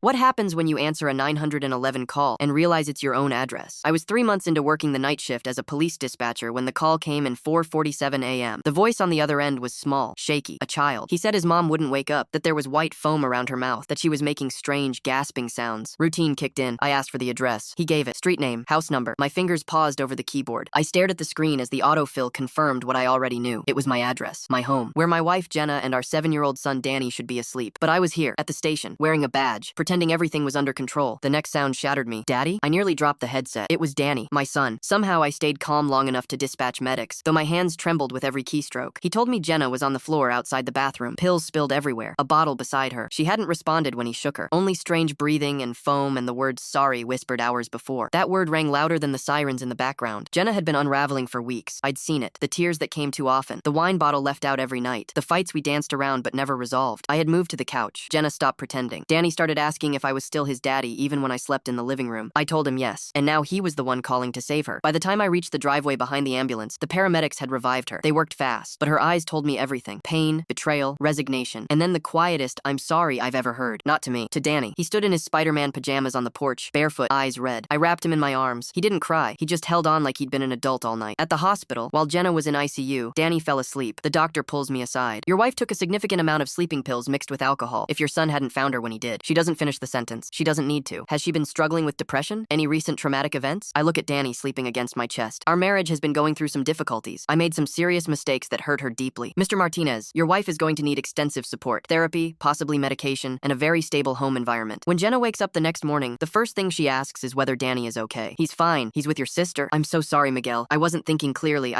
What happens when you answer a 911 call and realize it's your own address? I was 3 months into working the night shift as a police dispatcher when the call came in 4:47 a.m. The voice on the other end was small, shaky, a child. He said his mom wouldn't wake up, that there was white foam around her mouth, that she was making strange, gasping sounds. Routine kicked in. I asked for the address. He gave it. Street name, house number. My fingers paused over the keyboard. I stared at the screen as the autofill confirmed what I already knew. It was my address, my home, where my wife Jenna and our 7-year-old son Danny should be asleep. But I was here, at the station, wearing a badge, pretending everything was under control. The next sound shattered me. Daddy? I nearly dropped the headset. It was Danny, my son. Somehow I stayed calm long enough to dispatch medics, though my hands trembled with every keystroke. He told me Jenna was on the floor outside the bathroom, pills spilled everywhere, a bottle beside her. She hadn't responded when he shook her. Only strange breathing and foam and the word sorry whispered hours before. That word rang louder than the sirens in the background. Jenna had been unraveling for weeks. I'd seen it. The tears that came too often. The wine bottle left out every night. The fights we danced around but never resolved. I had moved to the couch. Jenna stopped pretending. Danny started asking if I was still his daddy even when I slept in the living room. I told him yes, and now he was the one calling to save her. By the time I reached the driveway behind the ambulance, the paramedics had revived her. They worked fast, but her eyes told me everything. Pain, betrayal, resignation, and then the quietest "I'm sorry" I've ever heard. Not to me, to Danny. He stood in his Spider-Man pajamas on the porch, barefoot, eyes red. I wrapped him in my arms. He didn't cry. He just held on like he'd been an adult all night. At the hospital, while Jenna was in ICU, Danny fell asleep. The doctor pulls me aside. "Your wife took a significant amount of sleeping pills mixed with alcohol. If your son hadn't found her when he did." She doesn't finish the sentence. She doesn't need to. Has she been struggling with depression? Any recent traumatic events? I look at Danny sleeping against my chest. Our marriage has been going through some difficulties. I made some serious mistakes that hurt her deeply. "Mr. Martinez, your wife is going to need extensive support, therapy, possibly medication, and a very stable home environment." When Jenna wakes up the next morning, the first thing she asks is whether Danny is okay. "He's fine. He's with your sister." "I'm so sorry, Miguel. I wasn't thinking clearly.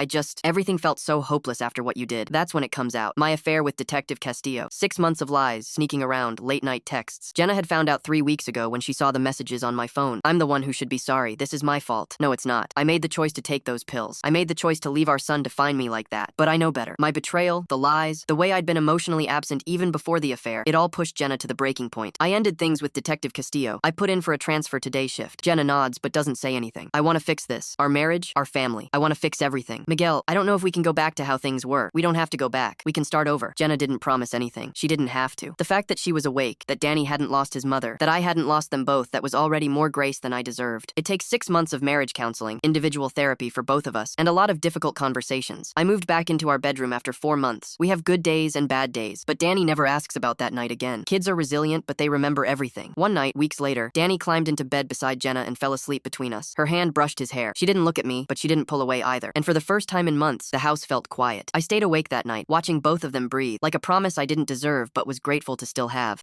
Everything felt so hopeless after what you did." That's when it comes out. My affair with Detective Castillo. 6 months of lies, sneaking around, late-night texts. Jenna had found out 3 weeks ago when she saw the messages on my phone. I'm the one who should be sorry. This is my fault. No, it's not. I made the choice to take those pills. I made the choice to leave our son define me like that. But I know better. My betrayal, the lies, the way I'd been emotionally absent even before the affair, it all pushed Jenna to the breaking point. I ended things with Detective Castillo. I put in for a transfer to day shift. Jenna nods but doesn't say anything. I want to fix this. Our marriage, our family. I want to fix everything. "Miguel, I don't know if we can go back to how things were. We don't have to go back. We can start over." Jenna didn't promise anything. She didn't have to. The fact that she was awake, that Danny hadn't lost his mother, that I hadn't lost them both, that was already more grace than I deserved. It takes 6 months of marriage counseling, individual therapy for both of us, and a lot of difficult conversations. I moved back into our bedroom after 4 months. We have good days and bad days, but Danny never asks about that night again. Kids are resilient, but they remember everything. One night, weeks later, Danny climbed into bed beside Jenna and fell asleep between us. Her hand brushed his hair. She didn't look at me, but she didn't pull away either. And for the first time in months, the house felt quiet. I stayed awake that night, watching both of them breathe, like a promise I didn't deserve but was grateful to still have.